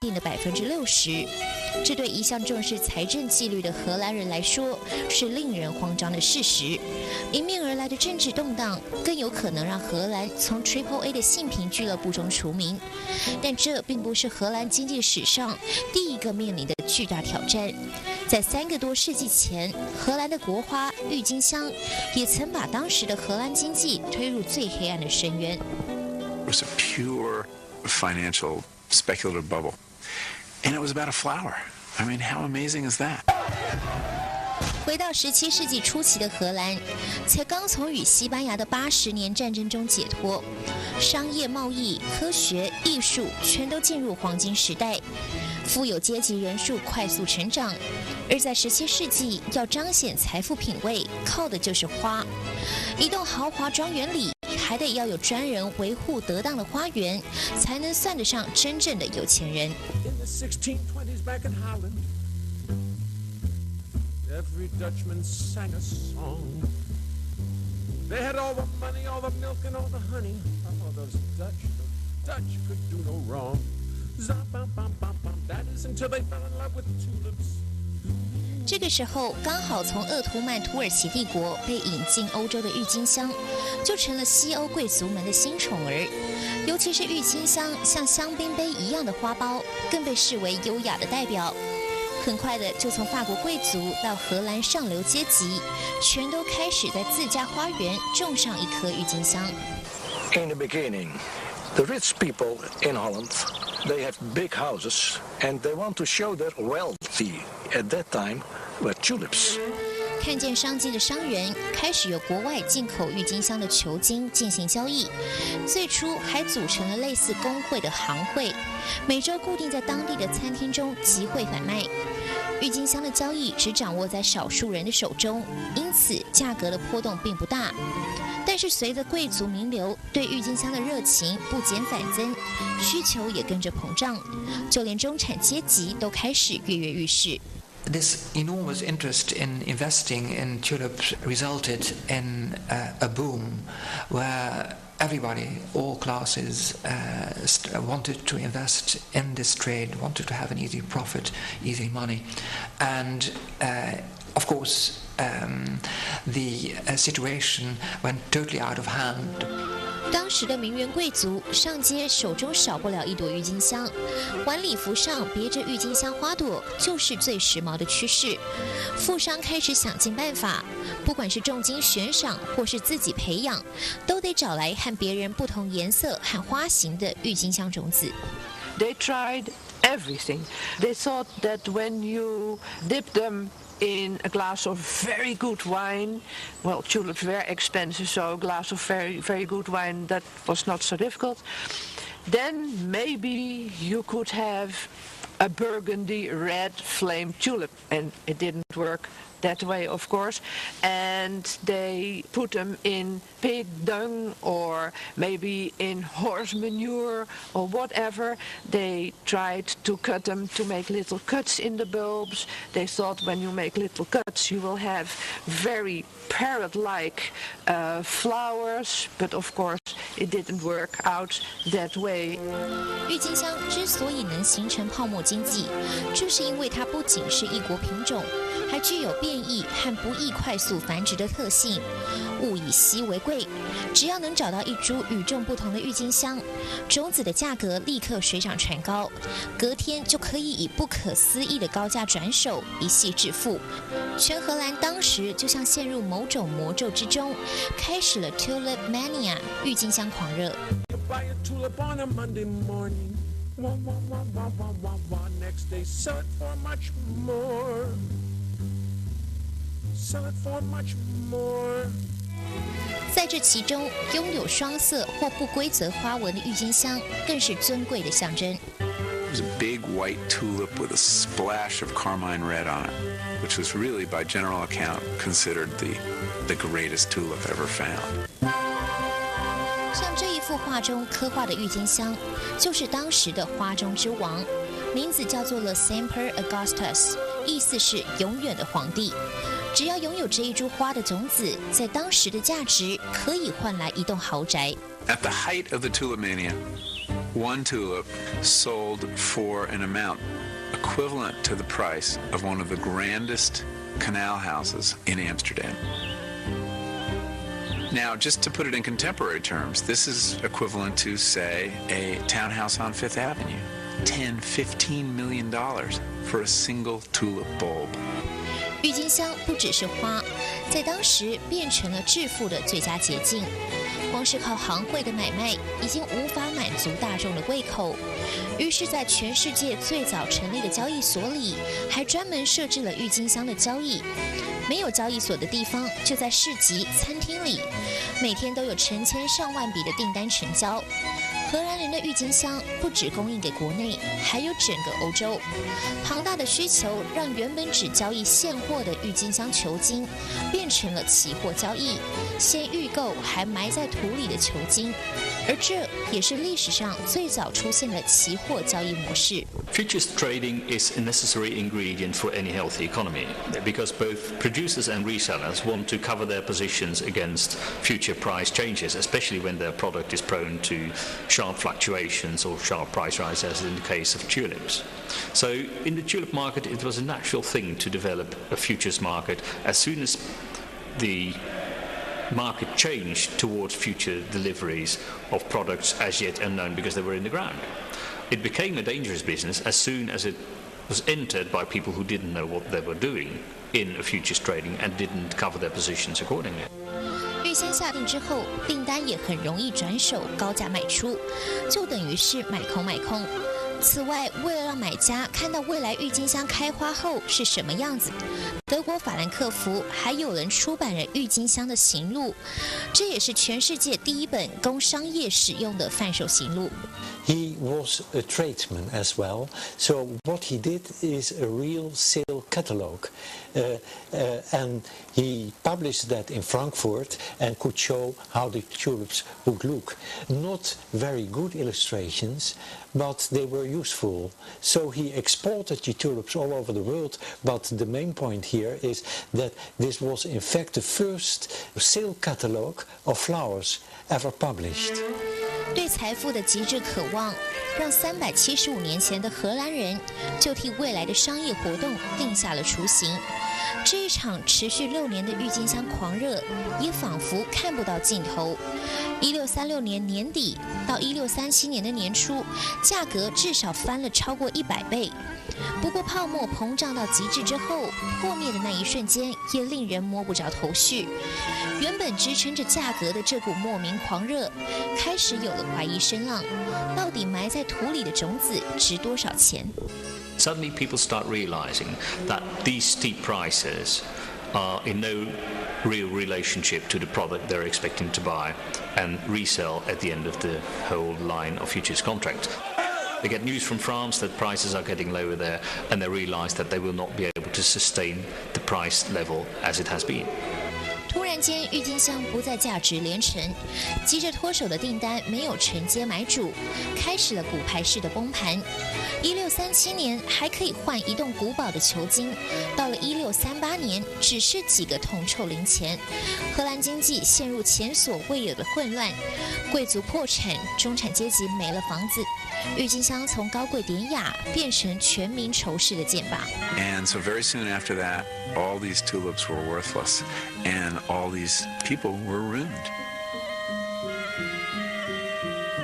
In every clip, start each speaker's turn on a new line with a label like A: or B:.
A: 定的60%。这对一向重视财政纪律的荷兰人来说是令人慌张的事实。迎面而来的政治动荡更有可能让荷兰从 Triple A 的信评俱乐部中除名。但这并不是荷兰经济史上第一个面临的巨大挑战。在3个多世纪前，荷兰的国花郁金香也曾把当时的荷兰经济推入最黑暗的深渊。
B: It was a pure financial speculative bubble. And it was about a flower. I mean, how amazing is that?
A: 回到17世纪初期的荷兰，才刚从与西班牙的80年战争中解脱，商业贸易、科学、艺术全都进入黄金时代，富有阶级人数快速成长。而在17世纪，要彰显财富品味，靠的就是花。一栋豪华庄园里，还得要有专人维护得当的花园，才能算得上真正的有钱人。
C: Back in Holland, every Dutchman sang a song. They had all the money, all the milk, and all the honey. Oh, those Dutch could do no wrong. That is until they fell in love with tulips.
A: 这个时候，刚好从鄂图曼土耳其帝国被引进欧洲的郁金香，就成了西欧贵族们的新宠儿。尤其是郁金香像香槟杯一样的花苞，更被视为优雅的代表。很快的，就从法国贵族到荷兰上流阶级，全都开始在自家花园种上一棵郁金香。
D: In the beginning, the rich people in Holland, they have big houses and they want to show their wealthy. At that time, were tulips.
A: 看见商机的商人开始由国外进口郁金香的球茎进行交易，最初还组成了类似工会的行会，每周固定在当地的餐厅中集会贩卖。郁金香的交易只掌握在少数人的手中，因此价格的波动并不大。但是随着贵族名流对郁金香的热情不减反增，需求也跟着膨胀，就连中产阶级都开始跃跃欲试。
E: This enormous interest in investing in tulips resulted in a boom where everybody, all classes, wanted to invest in this trade, wanted to have an easy profit, easy money. And of course, the situation went totally out of hand.
A: 当时的名媛贵族上街，手中少不了一朵郁金香，晚礼服上别着郁金香花朵，就是最时髦的趋势。富商开始想尽办法，不管是重金悬赏或是自己培养，都得找来和别人不同颜色和花型的郁金香种子。
F: They tried everything. They thought that when you dip them in a glass of very good wine. Well, tulips were expensive, so a glass of very, very good wine, that was not so difficult. Then maybe you could have a burgundy red flame tulip, and it didn't work that way, of course. And they put them in pig dung or maybe in horse manure or whatever. They tried to cut them to make little cuts in the bulbs. They thought when you make little cuts you will have very parrot-like flowers, but of course it didn't work out that way.
A: 郁金香之所以能形成泡沫经济，就是因为它不仅是异国品种，还具有变异和不易快速繁殖的特性。物以稀为贵，只要能找到一株与众不同的郁金香，种子的价格立刻水涨船高，隔天就可以以不可思议的高价转手，一夕致富。全荷兰当时就像陷入某种魔咒之中，开始了 Tulip Mania 郁金香狂热。
C: Buy a tulip on a Monday morning. Wah, wah, wah, wah, wah, wah, wah. Next day, sell it for much more. Sell it for much more.
A: 在这其中，拥有双色或不规则花纹的郁金香更是尊贵的象征。
B: It was a big white tulip with a splash of carmine red on it, which was really, by general account, considered the greatest tulip ever found.
A: 像这一幅画中刻画的郁金香，就是当时的花中之王，名字叫做 The Semper Augustus， 意思是永远的皇帝。只要拥有这一株花的种子，在当时的价值可以换来一栋豪宅。
B: At the height of the tulip mania, one tulip sold for an amount equivalent to the price of one of the grandest canal houses in Amsterdam. Now, just to put it in contemporary terms, this is equivalent to, say, a townhouse on Fifth Avenue. $10–15 million for a single tulip bulb.
A: 郁金香不只是花，在当时变成了致富的最佳捷径。光是靠行会的买卖，已经无法满足大众的胃口。于是，在全世界最早成立的交易所里，还专门设置了郁金香的交易。没有交易所的地方，就在市集、餐厅里，每天都有成千上万笔的订单成交。荷兰人的郁金香不只供应给国内，还有整个欧洲。庞大的需求让原本只交易现货的郁金香球茎，变成了期货交易，先预购还埋在土里的球茎。而这也是历史上最早出现的期货交易模式。
G: Futures trading is a necessary ingredient for any healthy economy because both producers and resellers want to cover their positions against future price changes, especially when their product is prone to sharp fluctuations or sharp price rises, as in the case of tulips. So in the tulip market, it was a natural thing to develop a futures market as soon as the market changed towards future deliveries of products as yet unknown because they were in the ground. It became a dangerous business as soon as it was entered by people who didn't know what they were doing in a futures trading and didn't cover their positions accordingly.
A: 预先下定之后，订单也很容易转手高价卖出，就等于是买空卖空。此外，为了让买家看到未来郁金香开花后是什么样子，德国法兰克福还有人出版了郁金香的行路，这也是全世界第一本供商业使用的贩售行路。
H: He was a tradesman as well, so what he did is a real sale catalogue. And he published that in Frankfurt and could show how the tulips would look. Not very good illustrations, but they were useful. So he exported the tulips all over the world, but the main point here is that this was in fact the first sale catalogue of flowers ever published.
A: 对财富的极致渴望，让375年前的荷兰人就替未来的商业活动定下了雏形。这一场持续6年的郁金香狂热，也仿佛看不到尽头。1636年年底到1637年的年初，价格至少翻了超过100倍。不过泡沫膨胀到极致之后，破灭的那一瞬间也令人摸不着头绪。原本支撑着价格的这股莫名狂热，开始有了怀疑声浪：到底埋在土里的种子值多少钱？
G: Suddenly people start realizing that these steep prices are in no real relationship to the product they're expecting to buy and resell at the end of the whole line of futures contracts. They get news from France that prices are getting lower there, and they realize that they will not be able to sustain the price level as it has been.
A: 突然间，郁金香不再价值连城，急着脱手的订单没有承接买主，开始了骨牌式的崩盘。1637年还可以换一栋古堡的球茎，到了1638年，只是几个铜臭零钱。荷兰经济陷入前所未有的混乱，贵族破产，中产阶级没了房子。郁金香从高贵典雅变成全民仇视的箭靶。
B: And so very soon after that, all these tulips were worthless, and all these people were ruined.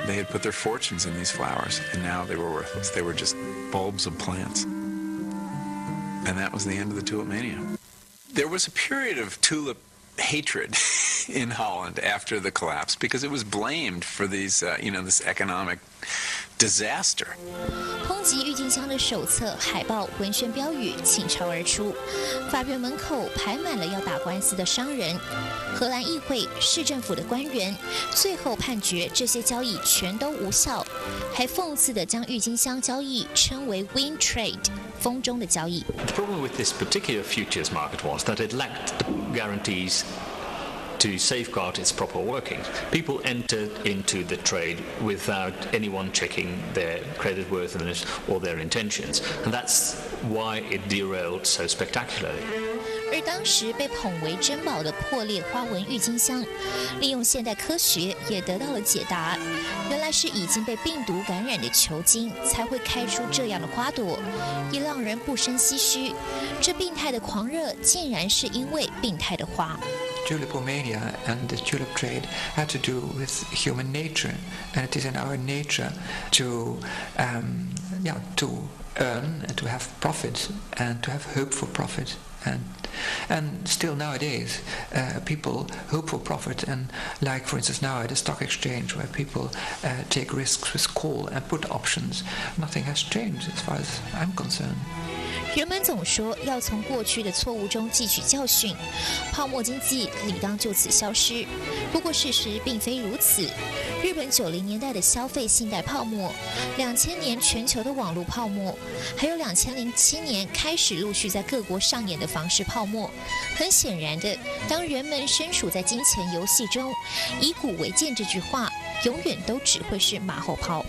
B: They had put their fortunes in these flowers, and now they were worthless. They were just bulbs of plants. And that was the end of the tulip mania. There was a period of tulip hatred in Holland after the collapse because it was blamed for these, this economic disaster.
A: 抨击郁金香的手册、海报、文宣标语倾巢而出，法院门口排满了要打官司的商人。荷兰议会、市政府的官员最后判决这些交易全都无效，还讽刺地将郁金香交易称为 wind trade 风中的交易。
G: The problem with this particular futures market was that it lacked guarantees to safeguard its proper working. People entered into the trade without anyone checking their creditworthiness or their intentions, and that's why it derailed so spectacularly.
A: 而而当时被捧为珍宝的破裂花纹郁金香，利用现代科学也得到了解答，原来是已经被病毒感染的球茎才会开出这样的花朵，也让人不胜唏嘘。这病态的狂热，竟然是因为病态的花。
E: Tulipomania and the tulip trade had to do with human nature, and it is in our nature to earn and to have profit and to have hope for profit. And still nowadays, people hope for profit, and like for instance now at the stock exchange where people take risks with call and put options, nothing has changed as far as I'm concerned.
A: 人们总说要从过去的错误中汲取教训，泡沫经济理当就此消失。不过事实并非如此。日本90年代的消费信贷泡沫，2000年全球的网络泡沫，还有2007年开始陆续在各国上演的房市泡沫。很显然的，当人们身处在金钱游戏中，以古为鉴这句话，永远都只会是马后炮。